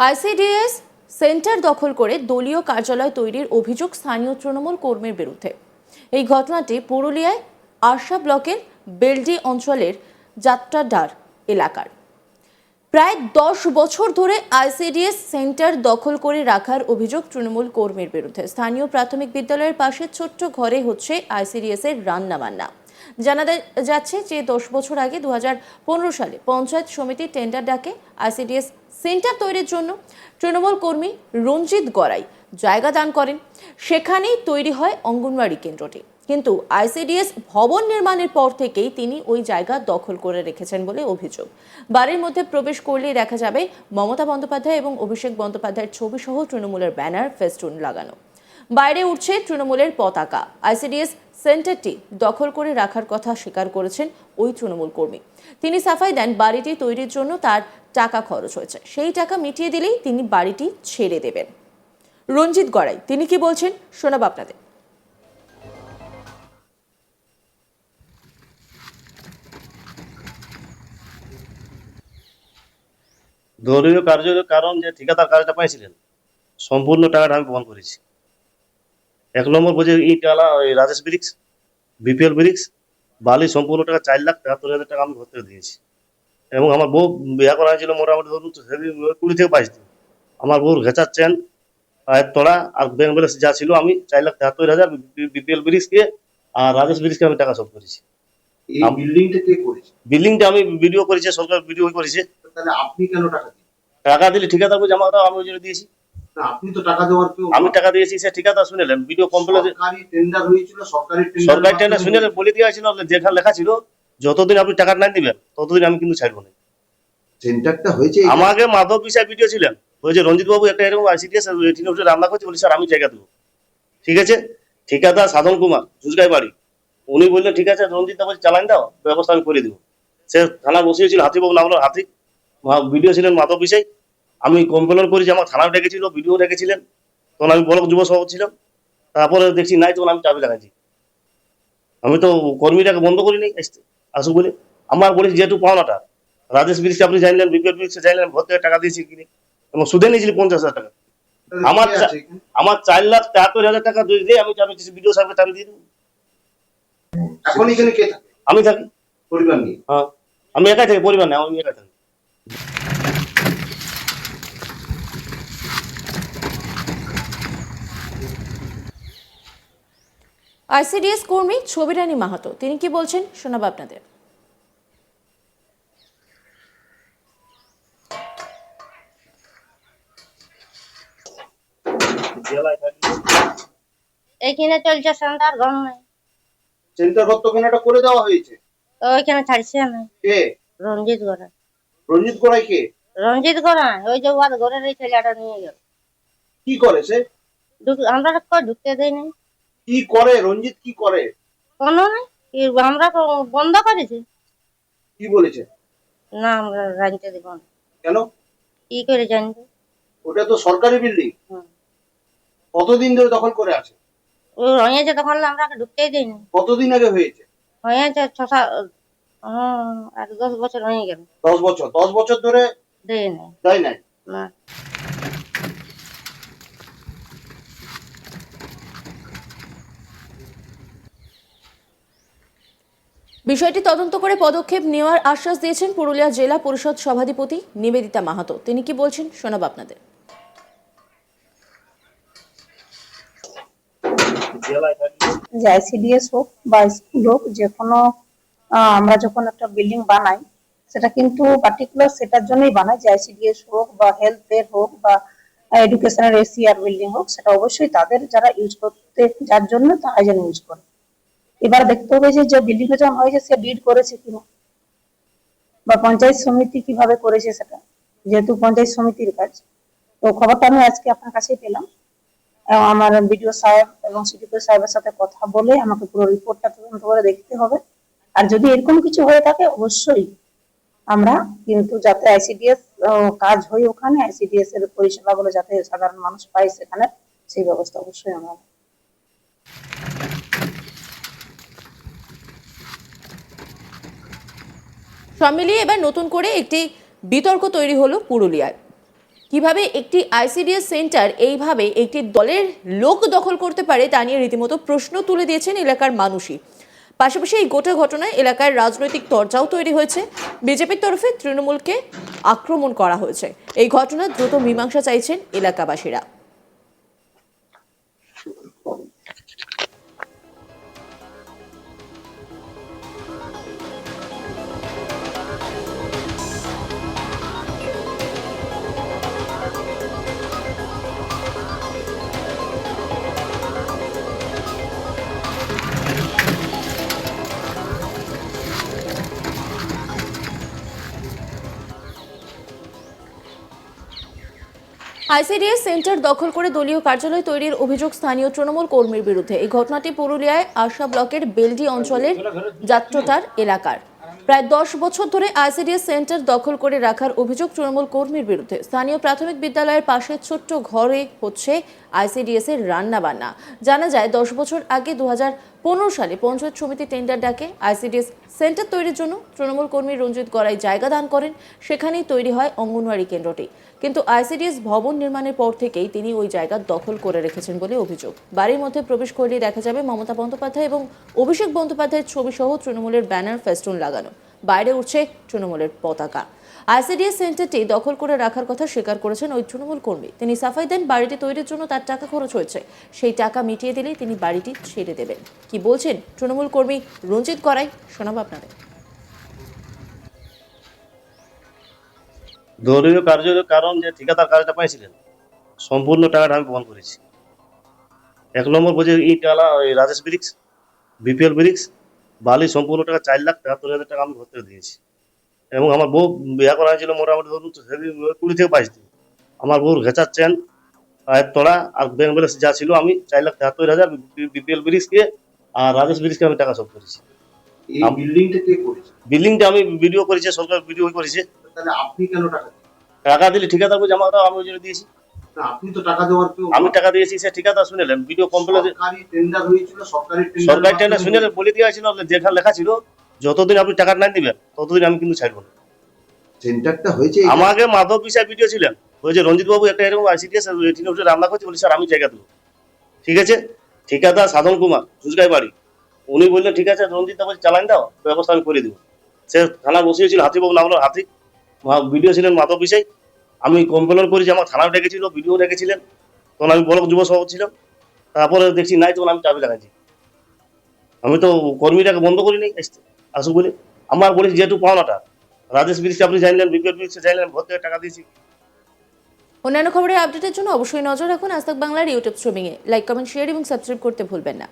ICDS centre দখল করে দলীয় কার্যালয় তৈরির অভিযোগ স্থানীয় তৃণমূল কর্মীর বিরুদ্ধে। এই ঘটনাটি পুরুলিয়ায় আরশা ব্লকের বেলডি অঞ্চলের যাত্রাডার এলাকার। প্রায় 10 বছর ধরে আইসিডিএস সেন্টার দখল করে রাখার অভিযোগ তৃণমূল কর্মীর বিরুদ্ধে। স্থানীয় প্রাথমিক বিদ্যালয়ের পাশে ছোট্ট ঘরে হচ্ছে আইসিডিএস এর রান্নাবান্না। জানা যাচ্ছে যে 10 বছর আগে 2015 সালে পঞ্চায়েত সমিতি টেন্ডার ডাকে আইসিডিএস সেন্টার তৈরির জন্য তৃণমূল কর্মী রঞ্জিত গড়াই জায়গা দান করেন। সেখানেই তৈরি হয় অঙ্গনওয়াড়ি কেন্দ্রটি। কিন্তু আইসিডিএস ভবন নির্মাণের পর থেকেই তিনি ওই জায়গা দখল করে রেখেছেন বলে অভিযোগ। বাড়ির মধ্যে প্রবেশ করলেই দেখা যাবে মমতা বন্দ্যোপাধ্যায় এবং অভিষেক বন্দ্যোপাধ্যায়ের ছবি সহ তৃণমূলের ব্যানার, ফেস্টুন লাগানো। বাইরে উঠছে তৃণমূলের পতাকা। আইসিডিএস সেন্টারটি দখল করে রাখার কথা স্বীকার করেছেন ওই তৃণমূল কর্মী। তিনি সাফাই দেন বাড়িটি তৈরির জন্য তার টাকা খরচ হয়েছে, সেই টাকা মিটিয়ে দিলেই তিনি বাড়িটি ছেড়ে দেবেন। রঞ্জিত গড়াই তিনি কি বলছেন শোনাব আপনাদের। দলীয় কার্যের কারণ যে ঠিকাদার কাজটা পাইছিলেন সম্পূর্ণ টাকাটা আমি বহন করেছি। 1 নম্বর বুঝে ইটওয়ালা ওই রাজেশ ব্রিক্স, বিপিএল ব্রিক্স, বালি সম্পূর্ণ টাকা 4,73,000 টাকা আমি ভর্তি দিয়েছি। এবং আমার বউ বিয়ে করা হয়েছিল মোটামুটি ধরুন 20 থেকে 22 দিন। আমার বউর ঘেঁচার চেন, পায়ের তলা আর ব্যাংক ব্যালেন্স যা ছিল আমি 4,73,000 বিপিএল ব্রিক্সকে আর রাজেশ ব্রিক্সকে আমি টাকা শোধ করেছি। এই বিল্ডিংটা কে করেছে? বিল্ডিংটা আমি ভিডিও করেছি, সরকার ভিডিও করেছে। তাহলে আপনি কেন টাকা দিলেন? টাকা দিলে ঠিকাদার বুঝে আমার আমি ওই জন্য দিয়েছি। না, আপনি তো টাকা দেওয়ার কেউ। আমি টাকা দিয়েছি, সে ঠিকাদার শুনেলেন ভিডিও কমপ্লেন সরকারি টেন্ডার হয়েছিল, সরকারি টেন্ডার শুনেলেন বলে দেওয়া ছিল, যেখানে লেখা ছিল যতদিন আপনি টাকা না দিবেন ততদিন আমি কিন্তু ছাড়বো না। সেন্টারটা হয়েছে আমাকে মাধব বিষয় ভিডিও ছিলেন ওই যে রঞ্জিত বাবু একটা এরকম আইসিডিএস রান্না করছে বলি স্যার আমি জায়গা দেবো। ঠিক আছে, ঠিকাদার সাধন কুমার জুজগাই বাড়ি, উনি বললেন ঠিক আছে রঞ্জিত বাবু চালান দাও, ব্যবস্থা আমি করে দিব। সে থানা বসিয়েছিল, হাতিবাবু নাম হলো হাতি, ভিডিও ছিলেন মাধব বিষয়। আমি কমপ্লেন করেছি, আমার থানা ডেকেছিল, ভিডিও ডেকেছিলেন, তখন আমি ব্লক যুব সভাপতি ছিলাম। তারপরে দেখছি নাই, তখন আমি চাবি লাগাইছি। আমি তো কর্মীটাকে বন্ধ করি নাই আসুক বলে। আমার বলেছি যেহেতু পাওনাটা রাজেশ ব্রিক্সে আপনি জানলেন, বিপিএল ব্রিক্সে জানলেন, ভোর থেকে টাকা দিয়েছি কিনে এবং সুদে নিয়েছিলি 50,000 টাকা। আমার 4,73,000 টাকা দিয়ে আমি চাবি ভিডিও সাহেবকে চাবি দিয়ে দেবো। এখন এখানে কে থাকে? আমি থাকি পরিবার নিয়ে। হ্যাঁ, আমি একাই থাকি, পরিবার নেই, আমি একাই থাকি। আইসিডিএস কর্মী ছবিরানী মাহাতো তিনি কি বলছেন শোনাব আপনাদের। এইখানে চলছে সেন্টার ঘর নাই। সেন্টার ঘর তো ওখানে করে দেওয়া হয়েছে। ওইখানে ছাড়ছে না। কে? রঞ্জিত গড়াই। রঞ্জিত গড়াই কে? রঞ্জিত গড়াই ওই যে ওয়াদ ঘরের এই ছেলেটা নিয়ে গেল। কি করে সে? আমরা তো ঢুকতে দেই নাই। কি করে রঞ্জিত, কি করে? কোনো নাই, আমরা তো বন্ধ করেছি। কি বলেছে? না আমরা জানতে দেব না। কেন? কি করে জানবো? ওটা তো সরকারি বিল্ডিং। কতদিন ধরে দখল করে আছে? ও হয়েছে তখন আমরা ঢুকতেই দেই না। কতদিন আগে হয়েছে? হয়েছে 10 বছর হয়ে গেল। 10 বছর? 10 বছর ধরে দেই নাই। দেয় নাই? না। বিষয়টি তদন্ত করে পদক্ষেপ নেওয়ার আশ্বাস দিয়েছেন পুরুলিয়া জেলা পরিষদ সভাধিপতি নিবেদিতা মাহাতো। তিনি কি বলছেন শোনাব আপনাদের। যে আইসিডিএস হোক বা স্কুল হোক, যে কোনো আমরা যখন একটা বিল্ডিং বানাই সেটা কিন্তু পার্টিকুলার সেটার জন্যই বানাই, যে আইসিডিএস হোক বা হেলথের হোক বা এডুকেশনাল এসিআর বিল্ডিং হোক, সেটা অবশ্যই তাদের যারা ইউজ করতে যার জন্য তারা যেন ইউজ করে। এবার দেখতে হবে যে বিল্ডিংটা যখন হয়েছে সে ডিড করেছে কিনা বা পঞ্চায়েত সমিতি কিভাবে করেছে, সেটা যেহেতু পঞ্চায়েত সমিতির কাজ। তো খবরটা আমি আজকে আপনার কাছেই পেলাম। আমার বিডিও সাহেব এবং সিডিপি সাহেবের সাথে কথা বলে আমাকে পুরো রিপোর্টটা তদন্ত করে দেখতে হবে। আর যদি এরকম কিছু হয়ে থাকে অবশ্যই আমরা কিন্তু যাতে আইসিডিএস কাজ হয় ওখানে, আইসিডিএস এর পরিষেবাগুলো যাতে সাধারণ মানুষ পায় সেখানে, সেই ব্যবস্থা অবশ্যই আমরা। সব মিলিয়ে এবার নতুন করে একটি বিতর্ক তৈরি হলো পুরুলিয়ায়। কিভাবে একটি আইসিডিএস সেন্টার এইভাবে একটি দলের লোক দখল করতে পারে তা নিয়ে রীতিমতো প্রশ্ন তুলে দিয়েছেন এলাকার মানুষই। পাশাপাশি এই গোটা ঘটনায় এলাকার রাজনৈতিক তরজাও তৈরি হয়েছে। বিজেপির তরফে তৃণমূলকে আক্রমণ করা হয়েছে। এই ঘটনার দ্রুত মীমাংসা চাইছেন এলাকাবাসীরা। আইসিডিএস সেন্টার দখল করে দলীয় কার্যালয় তৈরির অভিযোগ স্থানীয় তৃণমূল কর্মীর বিরুদ্ধে। এই ঘটনাটি পুরুলিয়ায় আরশা ব্লকের বেলডি অঞ্চলের যাত্রটার এলাকার। প্রায় 10 বছর ধরে আইসিডিএস সেন্টার দখল করে রাখার অভিযোগ তৃণমূল কর্মীর বিরুদ্ধে। স্থানীয় প্রাথমিক বিদ্যালয়ের পাশে ছোট্ট ঘরে হচ্ছে আইসিডিএস এর রান্না বান্না। জানা যায় 10 বছর আগে 2015 সালে পঞ্চায়েত সমিতি টেন্ডার ডাকে আইসিডিএস সেন্টার তৈরির জন্য তৃণমূল কর্মী রঞ্জিত গড়াই জায়গা দান করেন। সেখানেই তৈরি হয় অঙ্গনওয়াড়ি কেন্দ্রটি। কিন্তু আইসিডিএস ভবন নির্মাণের পর থেকেই তিনি ওই জায়গা দখল করে রেখেছেন বলে অভিযোগ। বাড়ির মধ্যে প্রবেশ করলেই দেখা যাবে মমতা বন্দ্যোপাধ্যায় এবং অভিষেক বন্দ্যোপাধ্যায়ের ছবি সহ তৃণমূলের ব্যানার ফেস্টুন লাগানো। বাইরে উঠছে তৃণমূলের পতাকা। আইসিডিএস সেন্টারটি দখল করে রাখার কথা স্বীকার করেছেন ওই তৃণমূল কর্মী। তিনি সাফাই দেন বাড়িটি তৈরির জন্য তার টাকা খরচ হয়েছে, সেই টাকা মিটিয়ে দিলেই তিনি বাড়িটি ছেড়ে দেবেন। কি বলছেন তৃণমূল কর্মী রঞ্জিত গড়াই, শোনাবো আপনাদের। দলীয় কার্যের কারণ যে ঠিকাদার কাজটা পাইছিলেন সম্পূর্ণ টাকাটা আমি বহন করেছি। 1 নম্বর বলছে ইটালা রাজেশ ব্রিক্স, বিপিএল ব্রিক্স, বালি সম্পূর্ণ টাকা 4,73,000 টাকা আমি ভর্তি দিয়েছি। এবং আমার বউ বিয়ে করা হয়েছিল মোটামুটি ধরুন 20 থেকে 22 দিন। আমার বউর ঘেঁচার চেন, পায়ের তলা আর ব্যাংক ব্যালেন্স যা ছিল আমি 4,73,000 বিপিএল ব্রিক্সকে আর রাজেশ ব্রিক্সকে আমি টাকা সব করেছি। এই বিল্ডিংটা কে করেছে? বিল্ডিংটা আমি ভিডিও করেছি, সরকার ভিডিও করেছে। তাহলে আপনি কেন টাকা দিলেন? টাকা দিলে ঠিকাদার বলছে আমার আমি ওই জন্য দিয়েছি। না, আপনি তো টাকা দেওয়ার কেউ আমি টাকা দিয়েছি, সে ঠিকাদার শুনেলেন ভিডিও কমপ্লেন সরকারি টেন্ডার হয়েছিল, সরকারি সরকারি টেন্ডার শুনেলেন বলে দেওয়া ছিল, যেখানে লেখা ছিল যতদিন আপনি টাকা না দিবেন ততদিন আমি কিন্তু ছাড়বো না। সেন্টারটা হয়েছে আমাকে মাধব বিষয় ভিডিও ছিলেন, ওই যে রঞ্জিত বাবু একটা এরকম আইসিডিএস রান্না করছে বলি স্যার আমি জায়গা দেবো। ঠিক আছে, ঠিকাদার সাধন কুমার ঝুঁচগাই বাড়ি, উনি বললেন ঠিক আছে রঞ্জিত বলছে চালান দাও, ব্যবস্থা আমি করে দেবো। সে থানা বসিয়েছিল, হাতিবাবু নাম হলো হাতি, ভিডিও ছিলেন মাধব বিষয়। আমি কমপ্লেন করেছি, আমার থানাও ডেকেছিল, ভিডিও ডেকেছিলেন, তখন আমি ব্লক যুব সভাপতি ছিলাম। তারপরে দেখছি নাই, তখন আমি চাবি লাগাইছি। আমি তো কর্মীটাকে বন্ধ করি নাই আসুক বলে। আমার বলেছি যেহেতু পাওনাটা রাজেশ ব্রিক্সে আপনি জানলেন, বিপিএল ব্রিক্সে জানলেন, ভর্তি হয়ে টাকা দিয়েছি। অন্যান্য খবরের আপডেটের জন্য অবশ্যই নজর রাখুন আজ তাক বাংলার ইউটিউব স্ট্রিমিংয়ে। লাইক, কমেন্ট, শেয়ার এবং সাবস্ক্রাইব করতে ভুলবেন না।